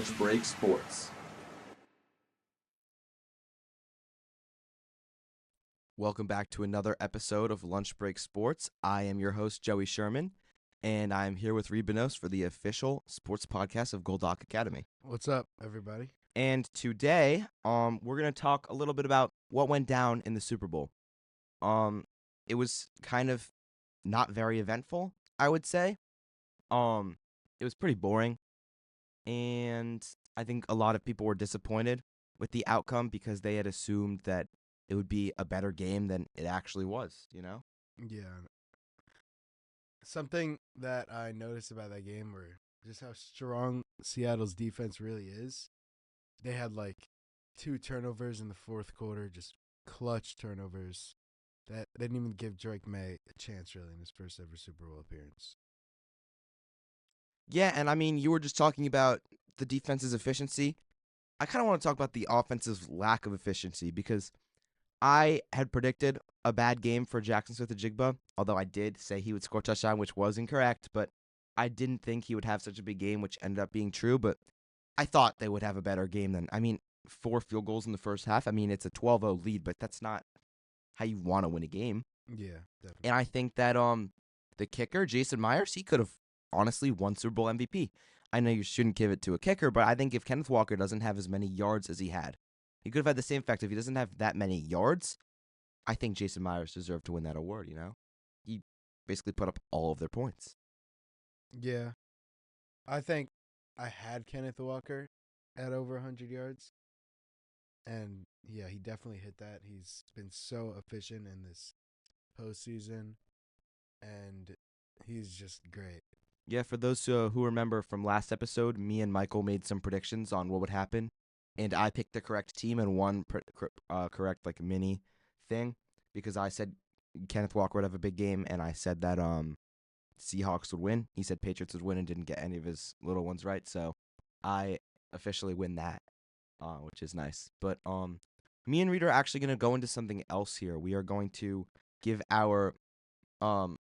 Lunch Break Sports. Welcome back to another episode of Lunch Break Sports. I am your host, Joey Sherman, and I'm here with Reed Benos for the official sports podcast of Goldock Academy. What's up, everybody? And today, we're going to talk a little bit about what went down in the Super Bowl. It was kind of not very eventful, I would say. It was pretty boring, and I think a lot of people were disappointed with the outcome because they had assumed that it would be a better game than it actually was, you know? Yeah. Something that I noticed about that game were just how strong Seattle's defense really is. They had like 2 turnovers in the fourth quarter, just clutch turnovers. That they didn't even give Drake May a chance really in his first ever Super Bowl appearance. Yeah, and I mean, you were just talking about the defense's efficiency. I kind of want to talk about the offensive lack of efficiency because I had predicted a bad game for Jackson Smith-Njigba, although I did say he would score a touchdown, which was incorrect, but I didn't think he would have such a big game, which ended up being true, but I thought they would have a better game than, 4 field goals in the first half. I mean, it's a 12-0 lead, but that's not how you want to win a game. Yeah, definitely. And I think that the kicker, Jason Myers, he could have honestly won Super Bowl MVP. I know you shouldn't give it to a kicker, but I think if Kenneth Walker doesn't have as many yards as he had, he could have had the same effect. If he doesn't have that many yards, I think Jason Myers deserved to win that award, you know? He basically put up all of their points. Yeah. I think I had Kenneth Walker at over 100 yards. And yeah, he definitely hit that. He's been so efficient in this postseason, and he's just great. Yeah, for those who remember from last episode, me and Michael made some predictions on what would happen, and I picked the correct team and one correct like mini thing because I said Kenneth Walker would have a big game, and I said that Seahawks would win. He said Patriots would win and didn't get any of his little ones right, so I officially win that, which is nice. But me and Reed are actually going to go into something else here. We are going to give our um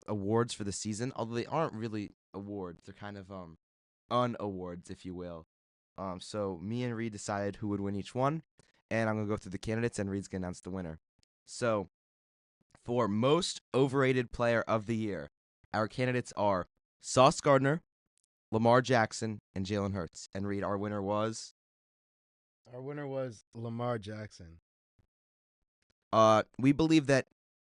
awards for the season, although they aren't really awards. They're kind of unawards, if you will. So me and Reed decided who would win each one, and I'm gonna go through the candidates, and Reed's gonna announce the winner. So for most overrated player of the year, our candidates are Sauce Gardner, Lamar Jackson, and Jalen Hurts. And Reed, our winner was Our winner was Lamar Jackson. we believe that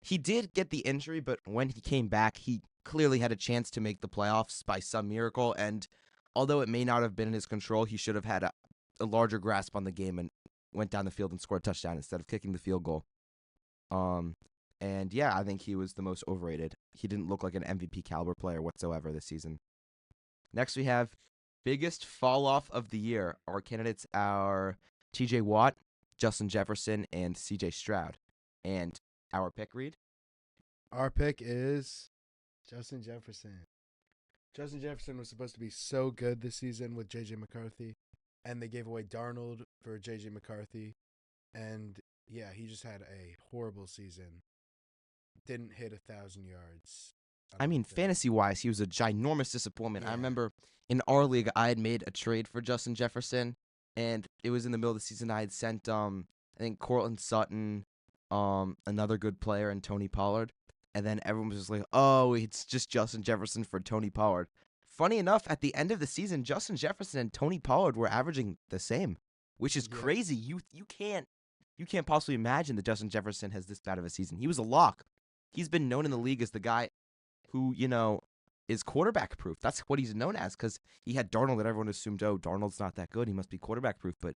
he did get the injury, but when he came back, he clearly had a chance to make the playoffs by some miracle. And although it may not have been in his control, he should have had a larger grasp on the game and went down the field and scored a touchdown instead of kicking the field goal. And yeah, I think he was the most overrated. He didn't look like an MVP caliber player whatsoever this season. Next, we have biggest fall off of the year. Our candidates are T.J. Watt, Justin Jefferson, and C.J. Stroud. And our pick, Reed? Our pick is Justin Jefferson. Justin Jefferson was supposed to be so good this season with J.J. McCarthy, and they gave away Darnold for J.J. McCarthy. And yeah, he just had a horrible season. Didn't hit 1,000 yards. I mean, fantasy-wise, he was a ginormous disappointment. I Yeah. remember in our league, I had made a trade for Justin Jefferson, and it was in the middle of the season. I had sent, I think, Cortland Sutton, another good player, and Tony Pollard. And then everyone was just like, oh, it's just Justin Jefferson for Tony Pollard. Funny enough, at the end of the season, Justin Jefferson and Tony Pollard were averaging the same, which is Yeah. crazy. You can't possibly imagine that Justin Jefferson has this bad of a season. He was a lock. He's been known in the league as the guy who, is quarterback proof. That's what he's known as because he had Darnold that everyone assumed, oh, Darnold's not that good. He must be quarterback proof, but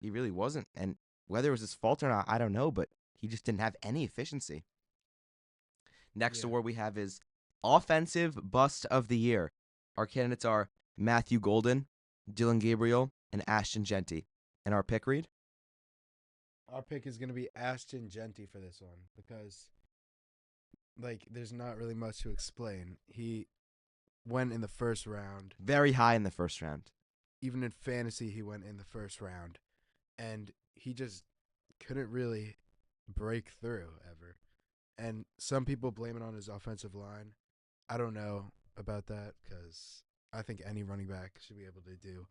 he really wasn't. And whether it was his fault or not, I don't know, but he just didn't have any efficiency. Next award we have is Offensive Bust of the Year. Our candidates are Matthew Golden, Dylan Gabriel, and Ashton Genty. And our pick, Reed? Our pick is going to be Ashton Genty for this one because, there's not really much to explain. He went in the first round. Very high in the first round. Even in fantasy, he went in the first round. And he just couldn't really break through ever. And some people blame it on his offensive line. I don't know about that because I think any running back should be able to do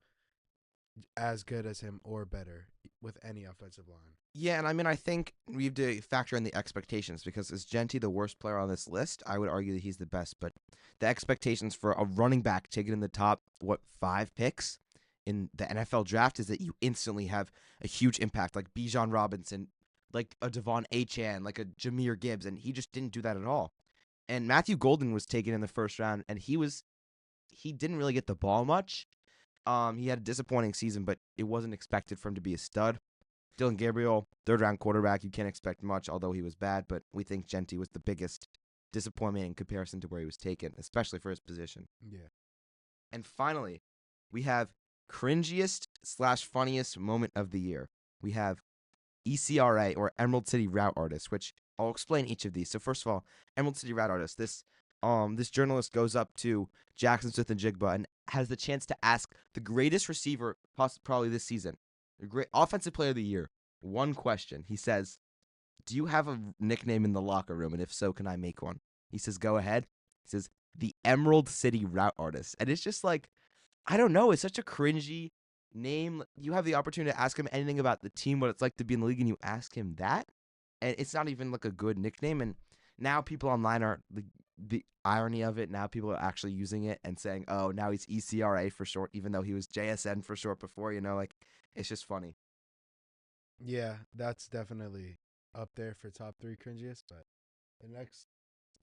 as good as him or better with any offensive line. Yeah, and I mean, I think we have to factor in the expectations because is Genty the worst player on this list? I would argue that he's the best, but the expectations for a running back taken in the top, 5 picks in the NFL draft is that you instantly have a huge impact, like Bijan Robinson, like a Devon Achane, like a Jahmyr Gibbs, and he just didn't do that at all. And Matthew Golden was taken in the first round, and he didn't really get the ball much. He had a disappointing season, but it wasn't expected for him to be a stud. Dylan Gabriel, third-round quarterback, you can't expect much, although he was bad, but we think Genty was the biggest disappointment in comparison to where he was taken, especially for his position. Yeah. And finally, we have cringiest/funniest moment of the year. We have ECRA, or Emerald City Route Artist, which I'll explain each of these. So first of all, Emerald City Route Artist. This journalist goes up to Jackson Smith and Jigba and has the chance to ask the greatest receiver probably this season, the great offensive player of the year, one question. He says, "Do you have a nickname in the locker room? And if so, can I make one?" He says, "Go ahead." He says, "The Emerald City Route Artist." And it's just like, I don't know. It's such a cringy name. You have the opportunity to ask him anything about the team, what it's like to be in the league, and you ask him that. And it's not even like a good nickname. And now people online are the irony of it. Now people are actually using it and saying, "Oh, now he's ECRA for short," even though he was JSN for short before. Like it's just funny. Yeah, that's definitely up there for top 3 cringiest, but the next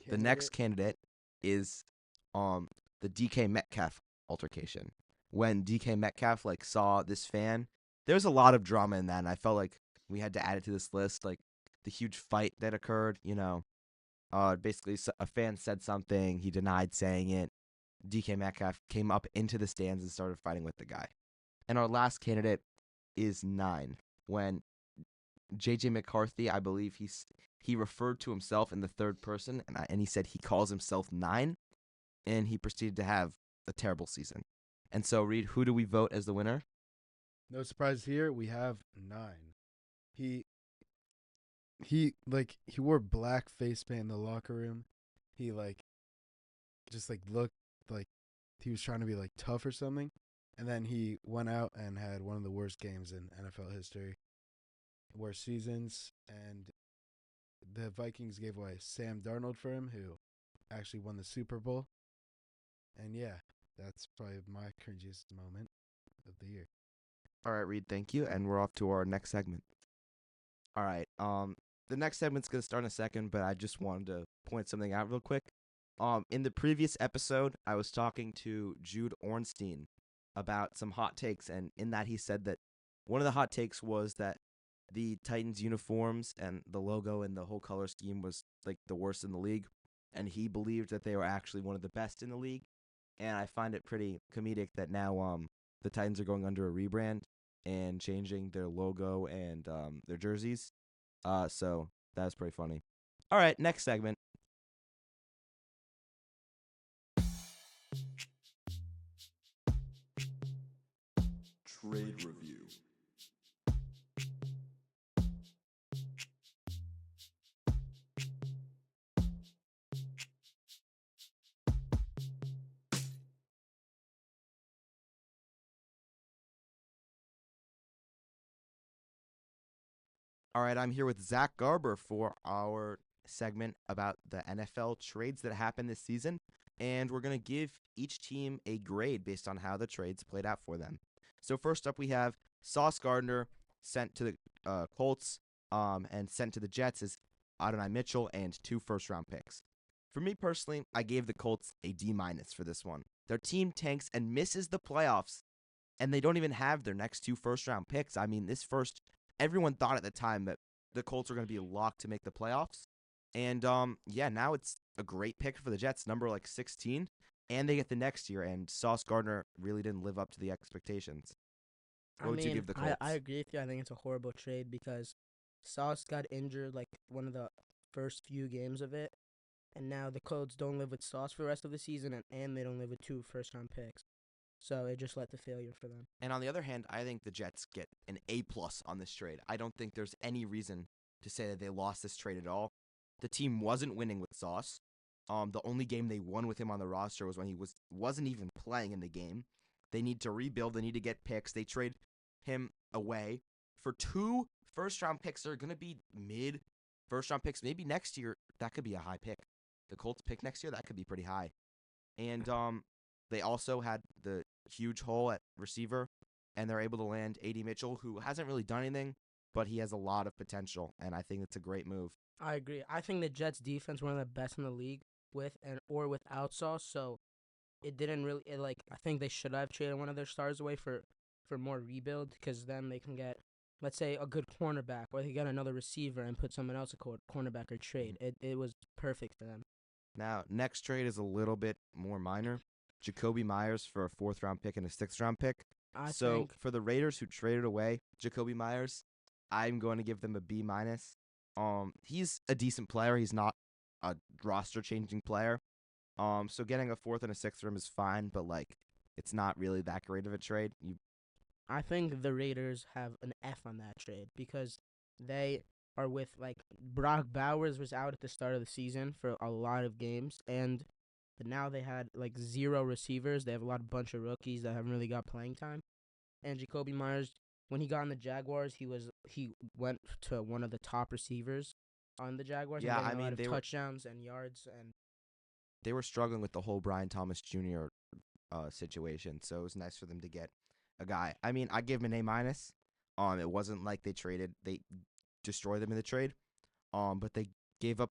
The next candidate is the DK Metcalf altercation. When DK Metcalf saw this fan, there was a lot of drama in that, and I felt like we had to add it to this list. Like the huge fight that occurred, basically a fan said something, he denied saying it. DK Metcalf came up into the stands and started fighting with the guy. And our last candidate is 9. When JJ McCarthy, I believe he referred to himself in the third person, and he said he calls himself 9, and he proceeded to have a terrible season. And so, Reed, who do we vote as the winner? No surprise here, we have 9. He wore black face paint in the locker room. He just looked like he was trying to be tough or something. And then he went out and had one of the worst games in NFL history. Worst seasons, and the Vikings gave away Sam Darnold for him, who actually won the Super Bowl. And yeah, that's probably my cringiest moment of the year. All right, Reed, thank you. And we're off to our next segment. All right. The next segment's going to start in a second, but I just wanted to point something out real quick. In the previous episode, I was talking to Jude Ornstein about some hot takes, and in that he said that one of the hot takes was that the Titans uniforms and the logo and the whole color scheme was the worst in the league, and he believed that they were actually one of the best in the league. And I find it pretty comedic that now the Titans are going under a rebrand and changing their logo and their jerseys. So that's pretty funny. All right, next segment. Trade review. All right, I'm here with Zach Garber for our segment about the NFL trades that happened this season, and we're going to give each team a grade based on how the trades played out for them. So first up, we have Sauce Gardner sent to the Colts and sent to the Jets as Adonai Mitchell and 2 first-round picks. For me personally, I gave the Colts a D- for this one. Their team tanks and misses the playoffs, and they don't even have their next 2 first-round picks. I mean, everyone thought at the time that the Colts were going to be locked to make the playoffs. And now it's a great pick for the Jets, number 16, and they get the next year. And Sauce Gardner really didn't live up to the expectations. What would you give the Colts? I agree with you. I think it's a horrible trade because Sauce got injured one of the first few games of it, and now the Colts don't live with Sauce for the rest of the season, and they don't live with 2 first-round picks. So it just led to failure for them. And on the other hand, I think the Jets get an A+ on this trade. I don't think there's any reason to say that they lost this trade at all. The team wasn't winning with Sauce. The only game they won with him on the roster was when he wasn't even playing in the game. They need to rebuild. They need to get picks. They trade him away for 2 first-round picks. They're going to be mid first-round picks. Maybe next year, that could be a high pick. The Colts pick next year, that could be pretty high. And they also had the huge hole at receiver, and they're able to land A.D. Mitchell, who hasn't really done anything, but he has a lot of potential, and I think it's a great move. I agree. I think the Jets' defense one of the best in the league with and or without Sauce. So it didn't really I think they should have traded one of their stars away for more rebuild, because then they can get, let's say, a good cornerback, or they get another receiver and put someone else a cornerback or trade. It was perfect for them. Now, next trade is a little bit more minor. Jacoby Myers for a 4th-round pick and a 6th-round pick. I So think for the Raiders who traded away Jacoby Myers, I'm going to give them a B minus. He's a decent player. He's not a roster-changing player. So getting a 4th and a 6th from him is fine, but it's not really that great of a trade. I think the Raiders have an F on that trade, because they are with Brock Bowers was out at the start of the season for a lot of games, and now they had 0 receivers. They have a bunch of rookies that haven't really got playing time. And Jacoby Myers, when he got on the Jaguars, he went to one of the top receivers on the Jaguars, Yeah, and getting I a lot mean of touchdowns and yards. And they were struggling with the whole Brian Thomas Jr. Situation, so it was nice for them to get a guy. I mean, I give him an A minus. It wasn't like they destroyed them in the trade. But they gave up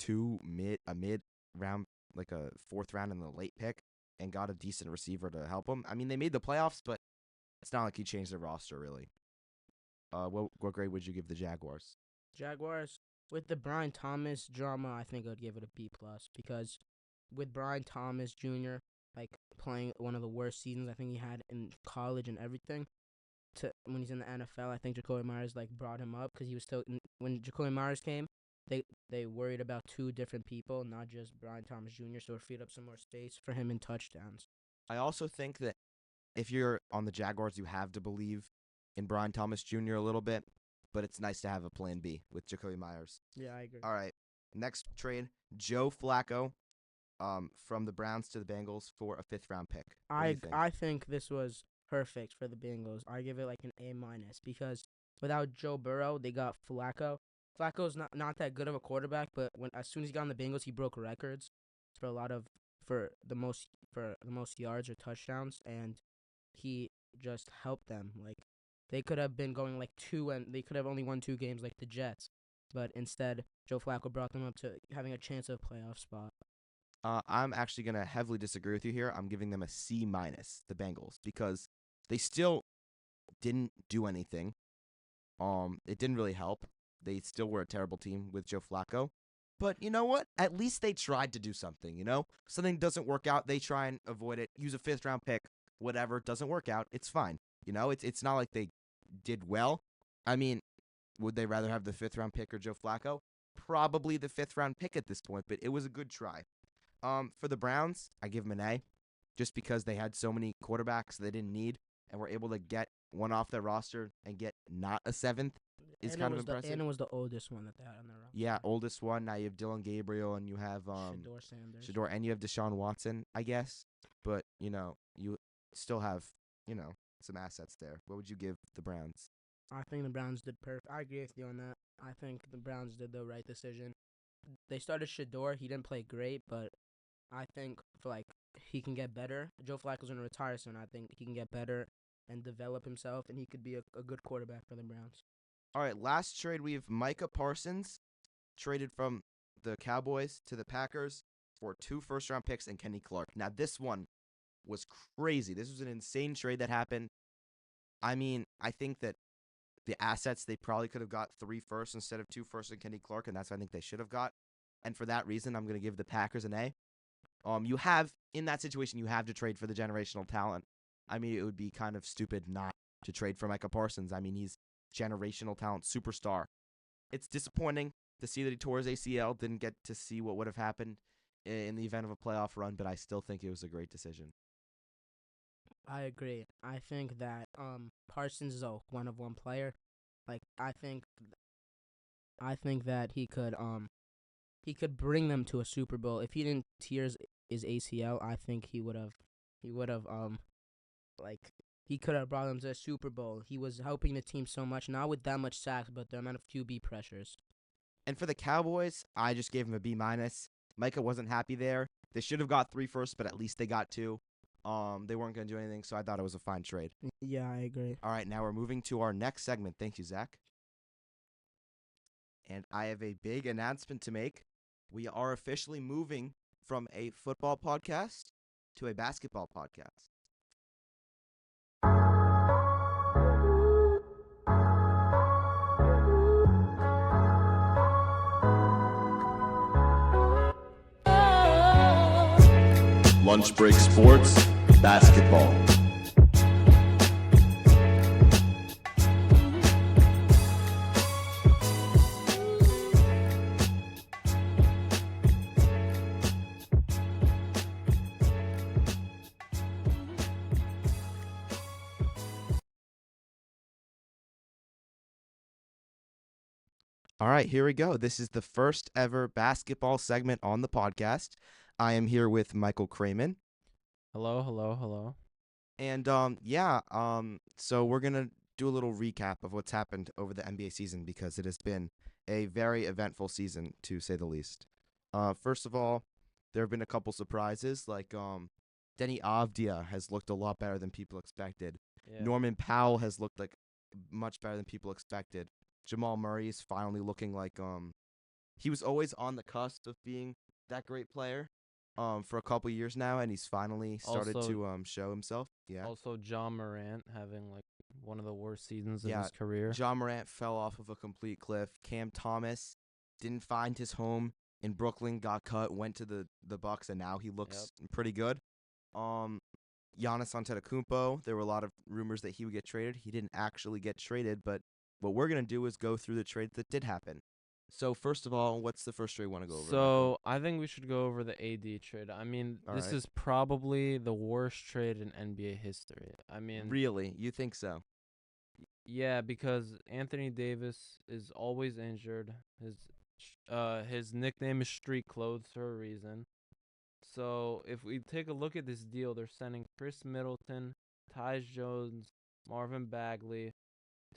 a mid round, like a 4th round in the late pick, and got a decent receiver to help them. I mean, they made the playoffs, but it's not like he changed their roster really. What grade would you give the Jaguars? Jaguars, with the Brian Thomas drama, I think I'd give it a B plus, because with Brian Thomas Jr. Playing one of the worst seasons I think he had in college and everything, to when he's in the NFL, I think Jacoby Myers brought him up, because he was still when Jacoby Myers came. They worried about 2 different people, not just Brian Thomas Jr. So it freed up some more space for him in touchdowns. I also think that if you're on the Jaguars, you have to believe in Brian Thomas Jr. a little bit, but it's nice to have a plan B with Jacoby Myers. Yeah, I agree. All right, next trade, Joe Flacco, from the Browns to the Bengals for a 5th-round pick. What do you think? I think this was perfect for the Bengals. I give it an A minus, because without Joe Burrow, they got Flacco. Flacco's not that good of a quarterback, but as soon as he got on the Bengals, he broke records for the most yards or touchdowns, and he just helped them. They could have been going 2, and they could have only won 2 games like the Jets, but instead Joe Flacco brought them up to having a chance of a playoff spot. I'm actually going to heavily disagree with you here. I'm giving them a C minus, the Bengals, because they still didn't do anything. It didn't really help. They still were a terrible team with Joe Flacco. But you know what? At least they tried to do something, Something doesn't work out, they try and avoid it. Use a 5th-round pick. Whatever, doesn't work out. It's fine. It's not like they did well. I mean, would they rather have the 5th-round pick or Joe Flacco? Probably the 5th-round pick at this point, but it was a good try. For the Browns, I give them an A, just because they had so many quarterbacks they didn't need, and were able to get one off their roster and get not a 7th is kind of impressive. And it was the oldest one that they had on their roster. Yeah, oldest one. Now you have Dylan Gabriel, and you have Shador Sanders. and you have Deshaun Watson, I guess. But you still have some assets there. What would you give the Browns? I think the Browns did perfect. I agree with you on that. I think the Browns did the right decision. They started Shador. He didn't play great, but I think he can get better. Joe Flacco's going to retire soon. I think he can get better and develop himself, and he could be a good quarterback for the Browns. All right, last trade, we have Micah Parsons, traded from the Cowboys to the Packers for 2 first-round picks and Kenny Clark. Now, this one was crazy. This was an insane trade that happened. I mean, I think that the assets, they probably could have got 3 firsts instead of 2 firsts and Kenny Clark, and that's what I think they should have got. And for that reason, I'm going to give the Packers an A. In that situation, you have to trade for the generational talent. I mean, it would be kind of stupid not to trade for Micah Parsons. I mean, he's generational talent, superstar. It's disappointing to see that he tore his ACL, didn't get to see what would have happened in the event of a playoff run, but I still think it was a great decision. I agree. I think that Parsons is a one-of-one player. I think that he could he could bring them to a Super Bowl. If he didn't tear his ACL, I think he would have like he could have brought them to a Super Bowl. He was helping the team so much, not with that much sacks, but the amount of QB pressures. And for the Cowboys, I just gave him a B minus. Micah wasn't happy there. They should have got 3 firsts, but at least they got 2. They weren't going to do anything, so I thought it was a fine trade. Yeah, I agree. All right, now we're moving to our next segment. Thank you, Zach. And I have a big announcement to make. We are officially moving from a football podcast to a basketball podcast. Lunch Break Sports, Basketball. All right, here we go. This is the first ever basketball segment on the podcast. I am here with Michael Kreyman. Hello, hello, hello. And so we're going to do a little recap of what's happened over the NBA season because it has been a very eventful season, to say the least. First of all, there have been a couple surprises, like Denny Avdia has looked a lot better than people expected. Yeah. Norman Powell has looked like much better than people expected. Jamal Murray is finally looking like he was always on the cusp of being that great player for a couple years now, and he's finally started to show himself. Yeah. Also, John Morant having like one of the worst seasons in Yeah, his career. John Morant fell off of a complete cliff. Cam Thomas didn't find his home in Brooklyn, got cut, went to the Bucks, and now he looks pretty good. Giannis Antetokounmpo, there were a lot of rumors that he would get traded. He didn't actually get traded, but what we're going to do is go through the trades that did happen. So, first of all, what's the first trade you want to go over? So, I think we should go over the AD trade. I mean, this is probably the worst trade in NBA history. I mean, really? You think so? Yeah, because Anthony Davis is always injured. His nickname is Street Clothes for a reason. So, if we take a look at this deal, they're sending Chris Middleton, Tyus Jones, Marvin Bagley,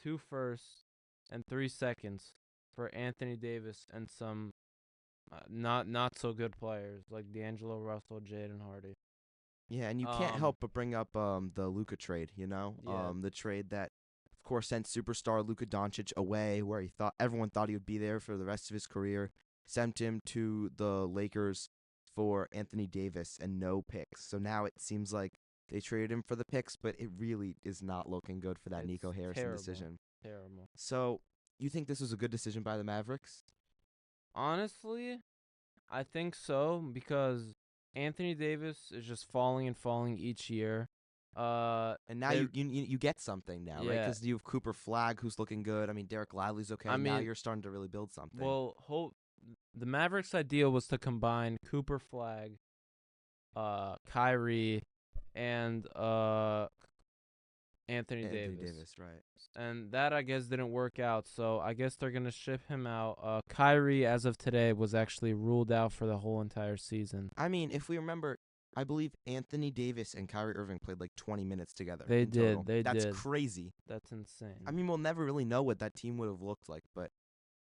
2 firsts and 3 seconds for Anthony Davis and some not so good players like D'Angelo Russell, Jaden Hardy. Yeah, and you can't help but bring up the Luka trade, you know? Yeah. The trade that, of course, sent superstar Luka Doncic away where everyone thought he would be there for the rest of his career, sent him to the Lakers for Anthony Davis and no picks. So now it seems like they traded him for the picks, but it really is not looking good for that Nico Harrison decision. Terrible. So, you think this was a good decision by the Mavericks? Honestly, I think so because Anthony Davis is just falling and falling each year. And now you get something now, right? Yeah. Because you have Cooper Flagg, who's looking good. I mean, Derek Lively's okay. I Now mean, you're starting to really build something. Well, the Mavericks' idea was to combine Cooper Flagg, Kyrie, and Anthony Davis. Right. And that, I guess, didn't work out, so I guess they're going to ship him out. Kyrie, as of today, was actually ruled out for the whole entire season. I mean, if we remember, I believe Anthony Davis and Kyrie Irving played like 20 minutes together. They in did. total. They That's did. crazy. That's insane. I mean, we'll never really know what that team would have looked like, but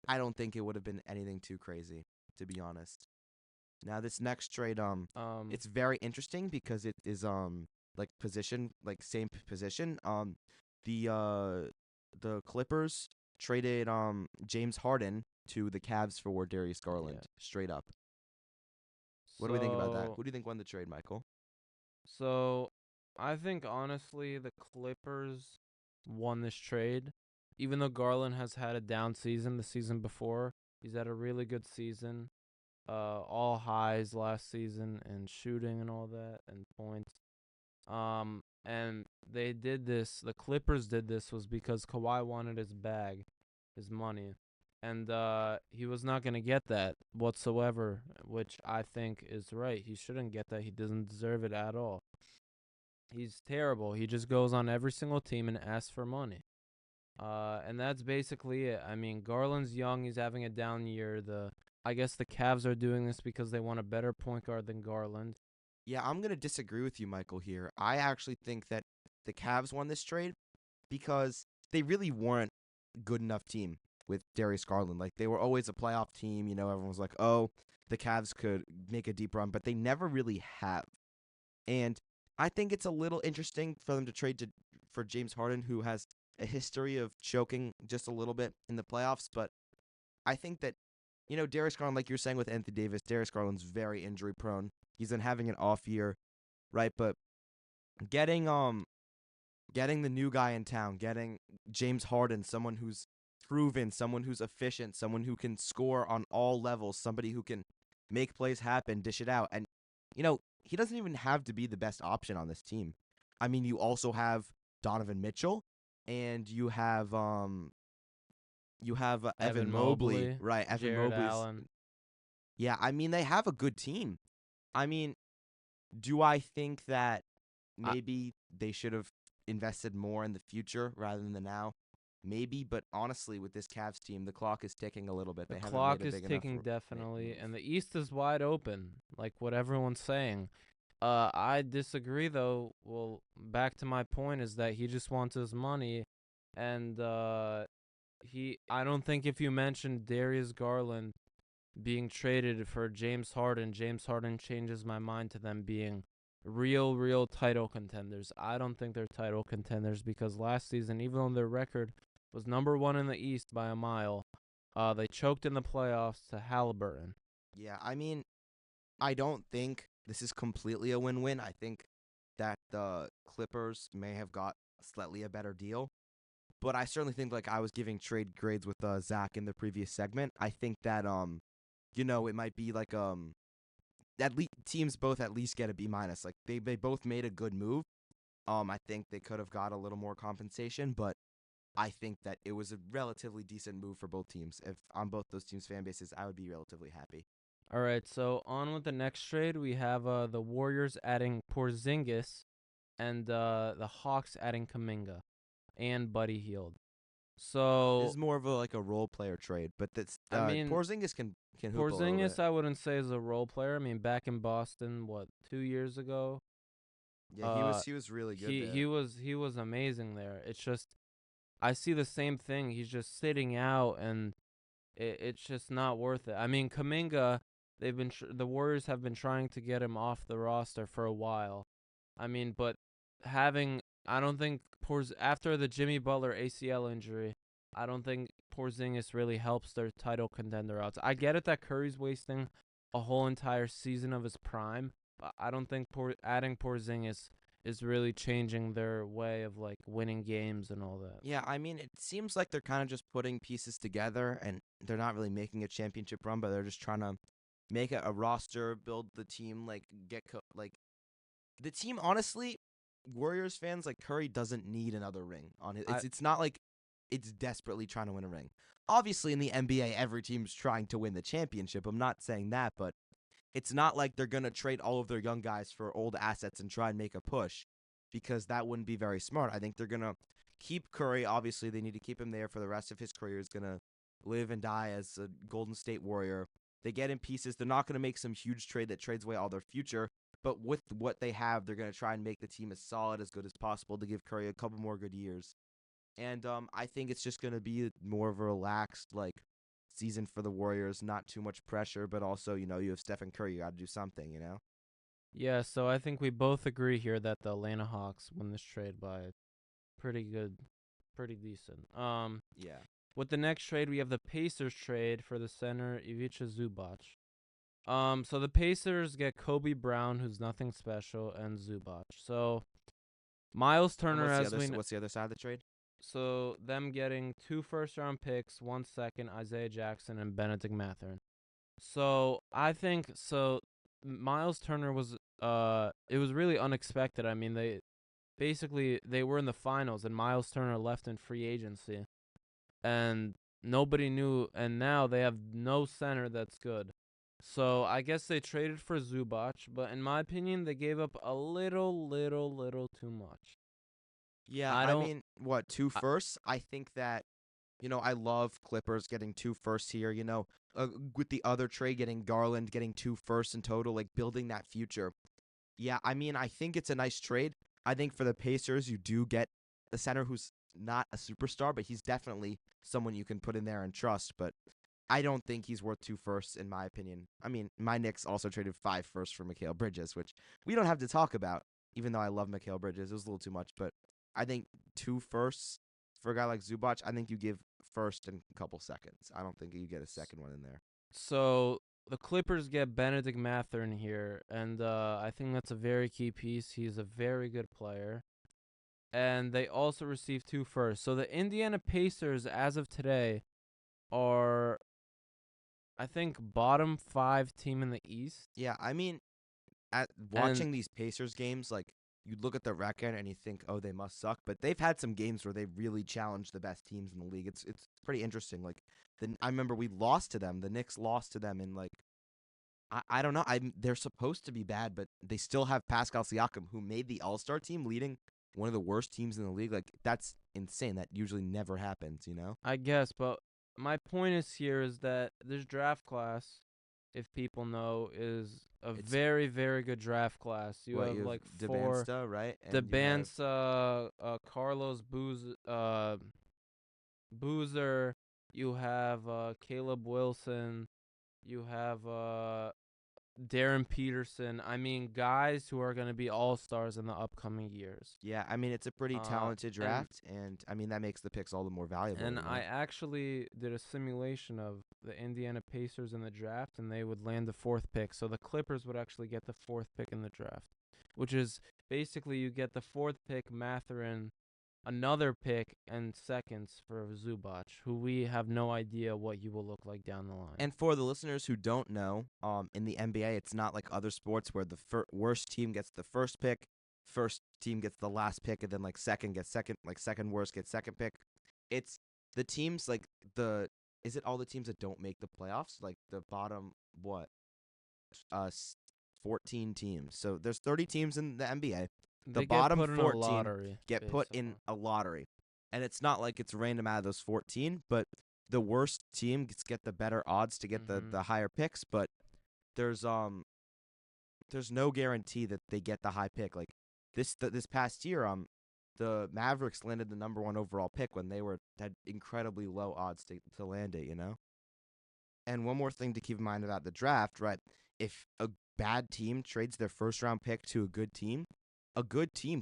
I don't think it would have been anything too crazy, to be honest. Now, this next trade, it's very interesting because it is like same position. The Clippers traded James Harden to the Cavs for Darius Garland, straight up. What do we think about that? Who do you think won the trade, Michael? So, I think, honestly, the Clippers won this trade. Even though Garland has had a down season the season before, he's had a really good season. All highs last season in shooting and all that and points. And they did this, the Clippers did this was because Kawhi wanted his bag, his money. And he was not going to get that whatsoever, which I think is right. He shouldn't get that. He doesn't deserve it at all. He's terrible. He just goes on every single team and asks for money. And that's basically it. I mean, Garland's young. He's having a down year. The I guess the Cavs are doing this because they want a better point guard than Garland. Yeah, I'm gonna disagree with you, Michael. Here, I actually think that the Cavs won this trade because they really weren't a good enough team with Darius Garland. Like they were always a playoff team. Everyone was like, "Oh, the Cavs could make a deep run," but they never really have. And I think it's a little interesting for them to for James Harden, who has a history of choking just a little bit in the playoffs. But I think that, Darius Garland, like you're saying with Anthony Davis, Darius Garland's very injury prone. He's been having an off year, right? But getting getting the new guy in town, getting James Harden, someone who's proven, someone who's efficient, someone who can score on all levels, somebody who can make plays happen, dish it out. And, he doesn't even have to be the best option on this team. I mean, you also have Donovan Mitchell and you have Evan Mobley, right? Evan Jared Mobley's. Allen. Yeah, I mean, they have a good team. I mean, do I think that I- maybe they should have invested more in the future rather than the now? Maybe, but honestly, with this Cavs team, the clock is ticking a little bit. The They haven't clock made a is big ticking enough definitely, move. and the East is wide open, like what everyone's saying. I disagree though. Well, back to my point is that he just wants his money, and I don't think if you mentioned Darius Garland being traded for James Harden changes my mind to them being real title contenders. I don't think they're title contenders because last season, even though their record was number 1 in the East by a mile, they choked in the playoffs to Halliburton. Yeah, I mean, I don't think this is completely a win-win. I think that the Clippers may have got slightly a better deal. But I certainly think, like I was giving trade grades with Zach in the previous segment, I think that it might be like at least teams both at least get a B minus. Like they both made a good move. I think they could have got a little more compensation, but I think that it was a relatively decent move for both teams. If on both those teams' fan bases, I would be relatively happy. All right, so on with the next trade, we have the Warriors adding Porzingis and the Hawks adding Kuminga and Buddy Hield. This So is more of a role player trade, but that's I mean, Porzingis can hoop a little Porzingis, bit. I wouldn't say is a role player. I mean, back in Boston, 2 years ago, Yeah, he was really good there. he was amazing there. It's just I see the same thing. He's just sitting out, and it's just not worth it. I mean, Kuminga, the Warriors have been trying to get him off the roster for a while. I mean, but I don't think after the Jimmy Butler ACL injury, I don't think Porzingis really helps their title contender odds. I get it that Curry's wasting a whole entire season of his prime, but I don't think adding Porzingis is really changing their way of like winning games and all that. Yeah, I mean, it seems like they're kind of just putting pieces together, and they're not really making a championship run, but they're just trying to make a roster, build the team, like like the team. Honestly, Warriors fans, like Curry doesn't need another ring on his. It's not like it's desperately trying to win a ring. Obviously, in the NBA, every team's trying to win the championship. I'm not saying that, but it's not like they're gonna trade all of their young guys for old assets and try and make a push, because that wouldn't be very smart. I think they're gonna keep Curry. Obviously, they need to keep him there for the rest of his career. He's gonna live and die as a Golden State Warrior. They get in pieces. They're not gonna make some huge trade that trades away all their future. But with what they have, they're going to try and make the team as solid, as good as possible to give Curry a couple more good years. And I think it's just going to be more of a relaxed season for the Warriors. Not too much pressure, but also, you have Stephen Curry. You got to do something. Yeah, so I think we both agree here that the Atlanta Hawks win this trade by pretty decent. Yeah. With the next trade, we have the Pacers trade for the center Ivica Zubac. So the Pacers get Kobe Brown, who's nothing special, and Zubac. So Miles Turner What's the other side of the trade? So them getting 2 first-round picks, 1 second, Isaiah Jackson, and Benedict Mathurin. So I think Miles Turner was it was really unexpected. I mean, they were in the finals, and Miles Turner left in free agency, and nobody knew. And now they have no center that's good. So I guess they traded for Zubac, but in my opinion, they gave up a little too much. Yeah, I I don't. mean, what, 2 firsts? I think that I love Clippers getting 2 firsts here. With the other trade, getting Garland, getting 2 firsts in total, like building that future. Yeah, I mean, I think it's a nice trade. I think for the Pacers, you do get a center who's not a superstar, but he's definitely someone you can put in there and trust. But I don't think he's worth 2 firsts, in my opinion. I mean, my Knicks also traded 5 firsts for Mikal Bridges, which we don't have to talk about, even though I love Mikal Bridges. It was a little too much, but I think 2 firsts for a guy like Zubac, I think you give first and a couple seconds. I don't think you get a second one in there. So the Clippers get Benedict Mathurin here, and I think that's a very key piece. He's a very good player. And they also received 2 firsts. So the Indiana Pacers, as of today, are, I think, bottom 5 team in the East. Yeah, I mean, at watching these Pacers games, like you look at the record and you think, oh, they must suck. But they've had some games where they really challenged the best teams in the league. It's pretty interesting. Like I remember we lost to them. The Knicks lost to them in like I don't know. They're supposed to be bad, but they still have Pascal Siakam, who made the All-Star team, leading one of the worst teams in the league. Like that's insane. That usually never happens. I guess, but my point is that this draft class, if people know, is It's- very, very good draft class. You What, have you like 4 Debansta, right? And the you have- bands, Carlos Boozer. You have Caleb Wilson. You have Darren Peterson. I mean, guys who are going to be all-stars in the upcoming years. Yeah, I mean it's a pretty talented and- draft, and I mean that makes the picks all the more valuable. And I actually did a simulation of the Indiana Pacers in the draft, and they would land the 4th pick. So the Clippers would actually get the 4th pick in the draft, which is basically you get the 4th pick, Mathurin, another pick, and seconds for Zubac, who we have no idea what he will look like down the line. And for the listeners who don't know, in the NBA, it's not like other sports where the worst team gets the first pick, first team gets the last pick, and then like second gets second, like second worst gets second pick. It's the teams like is it all the teams that don't make the playoffs? Like the bottom 14 teams. So there's 30 teams in the NBA. They bottom get put in 14 a lottery, get put in basically. a lottery. And it's not like it's random out of those 14, but the worst team get the better odds to get the higher picks, but there's no guarantee that they get the high pick. Like this past year, the Mavericks landed the number 1 overall pick when they had incredibly low odds to land it, And one more thing to keep in mind about the draft, right? If a bad team trades their first round pick to a good team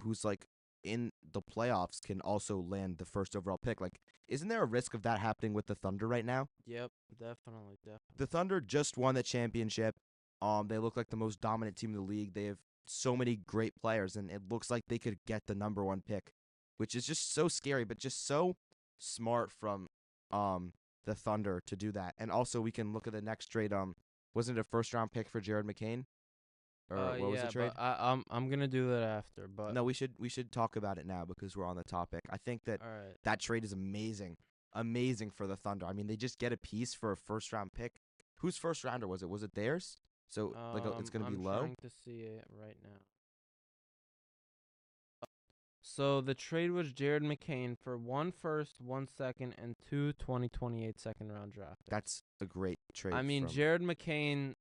who's like in the playoffs can also land the first overall pick. Like, isn't there a risk of that happening with the Thunder right now? Yep, definitely. The Thunder just won the championship. They look like the most dominant team in the league. They have so many great players, and it looks like they could get the number 1 pick, which is just so scary, but just so smart from the Thunder to do that. And also, we can look at the next trade. Wasn't it a first round pick for Jared McCain? Or what was the trade? But I'm gonna do that after. But No, we should talk about it now because we're on the topic. I think that all right. that trade is amazing for the Thunder. I mean, they just get a piece for a first round pick. Whose first rounder was it? Was it theirs? So it's gonna be I'm low. trying to see it right now. So the trade was Jared McCain for 1 first, 1 second, and 2 2028 second-round draft picks. That's a great trade. I mean, from- Jared McCain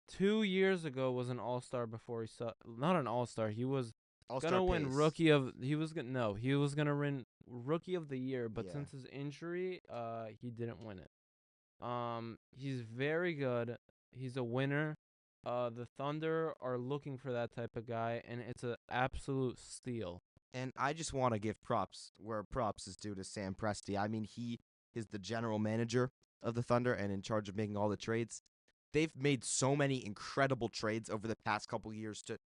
2 years ago was an all-star before not an all-star. He was All-Star gonna win pace. rookie of he was gonna win rookie of the year, but Yeah. since his injury, he didn't win it. He's very good. He's a winner. The Thunder are looking for that type of guy, and it's an absolute steal. And I just want to give props where props is due to Sam Presti. I mean, he is the general manager of the Thunder and in charge of making all the trades. They've made so many incredible trades over the past couple years to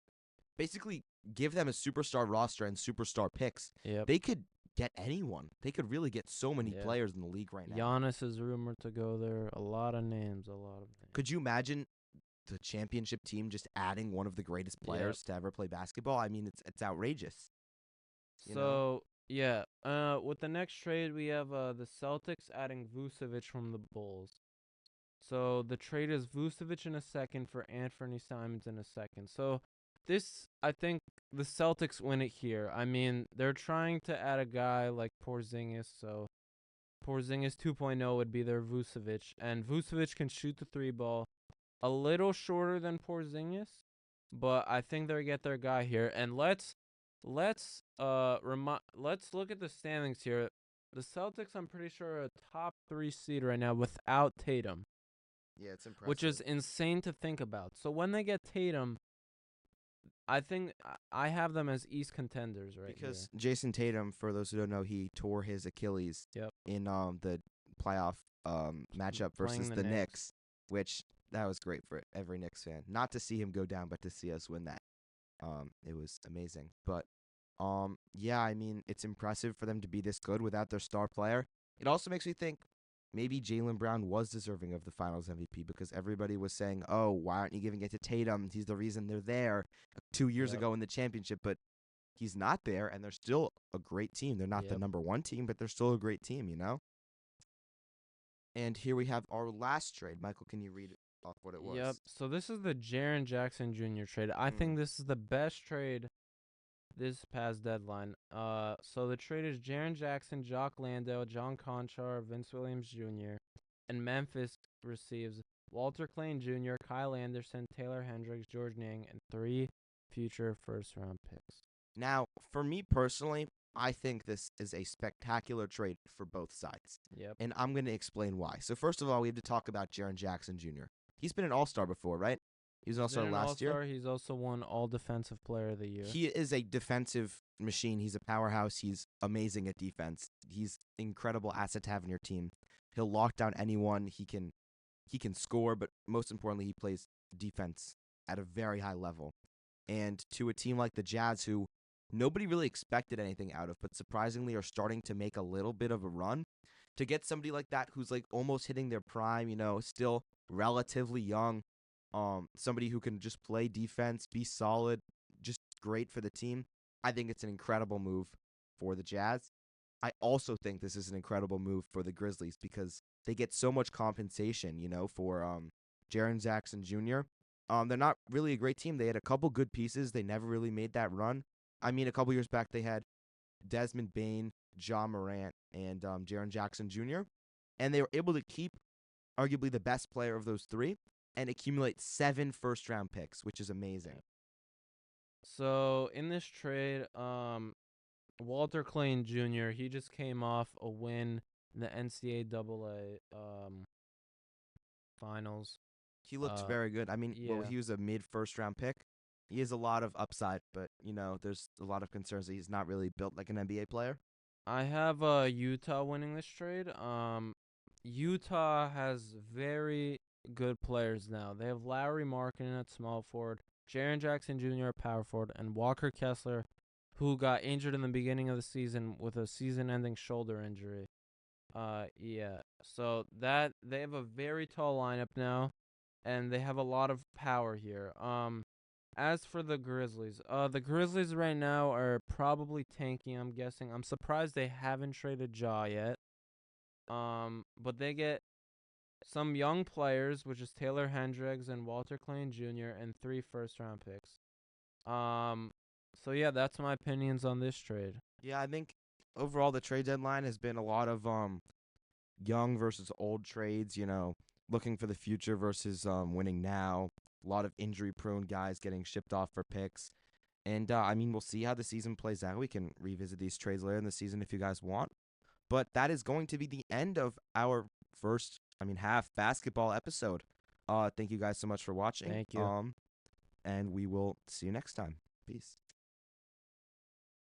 basically give them a superstar roster and superstar picks. Yep. They could get anyone. They could really get so many Yeah. players in the league right now. Giannis is rumored to go there. A lot of names. Could you imagine the championship team just adding one of the greatest players to ever play basketball? I mean, it's outrageous. You know? So, yeah. With the next trade, we have the Celtics adding Vucevic from the Bulls. So the trade is Vucevic in a second for Anthony Simons in a second. So this, I think the Celtics win it here. I mean, they're trying to add a guy like Porzingis, so Porzingis 2.0 would be their Vucevic, and Vucevic can shoot the three ball a little shorter than Porzingis, but I think they get their guy here. And let's look at the standings here. The Celtics, I'm pretty sure, are a top 3 seed right now without Tatum, Yeah, it's impressive. which is insane to think about. So when they get Tatum, I think I have them as East contenders because here. Jason Tatum, for those who don't know, he tore his Achilles Yep. in the playoff matchup Playing versus the the Knicks. Knicks, which that was great for every Knicks fan. Not to see him go down, but to see us win that. It was amazing. But yeah, I mean, it's impressive for them to be this good without their star player. It also makes me think maybe Jaylen Brown was deserving of the Finals MVP because everybody was saying, "Oh, why aren't you giving it to Tatum? He's the reason they're there 2 years Yep. ago in the championship." But he's not there, and they're still a great team. They're not the Yep. number 1 team, but they're still a great team, you know? And here we have our last trade. Michael, can you read off what it was? Yep. So this is the Jaren Jackson Jr. trade. I think this is the best trade this past deadline. So the trade is Jaren Jackson, Jock Landale, John Conchar, Vince Williams Jr., and Memphis receives Walter Clayton Jr., Kyle Anderson, Taylor Hendricks, George Niang, and 3 future first-round picks. Now, for me personally, I think this is a spectacular trade for both sides. Yep. And I'm going to explain why. So first of all, we have to talk about Jaren Jackson Jr. He's been an all-star before, right? He was an all-star last year. He's also won All Defensive Player of the Year. He is a defensive machine. He's a powerhouse. He's amazing at defense. He's incredible asset to have in your team. He'll lock down anyone. He can score, but most importantly, he plays defense at a very high level. And to a team like the Jazz, who nobody really expected anything out of, but surprisingly are starting to make a little bit of a run, to get somebody like that who's like almost hitting their prime, you know, still relatively young, somebody who can just play defense, be solid, just great for the team. I think it's an incredible move for the Jazz. I also think this is an incredible move for the Grizzlies because they get so much compensation, you know, for Jaren Jackson Jr. They're not really a great team. They had a couple good pieces. They never really made that run. I mean, a couple years back, they had Desmond Bane, Ja Morant, and Jaren Jackson Jr., and they were able to keep arguably the best player of those 3 and accumulate 7 first-round picks, which is amazing. So in this trade, Walter Clayton Jr., he just came off a win in the NCAA finals. He looked very good. I mean, yeah. he was a mid-first-round pick. He has a lot of upside, but, you know, there's a lot of concerns that he's not really built like an NBA player. I have Utah winning this trade. Utah has very good players now. They have Lowry Markkanen at small forward, Jaren Jackson Jr. at power forward, and Walker Kessler, who got injured in the beginning of the season with a season-ending shoulder injury. Yeah. So that they have a very tall lineup now, and they have a lot of power here. As for the Grizzlies right now are probably tanking, I'm guessing. I'm surprised they haven't traded Ja yet. But they get some young players, which is Taylor Hendricks and Walter Clayton Jr., and 3 first-round picks. So yeah, that's my opinions on this trade. Yeah, I think overall the trade deadline has been a lot of young versus old trades, you know, looking for the future versus winning now. A lot of injury-prone guys getting shipped off for picks. And, I mean, we'll see how the season plays out. We can revisit these trades later in the season if you guys want. But that is going to be the end of our half basketball episode. Thank you guys so much for watching. Thank you. And we will see you next time. Peace.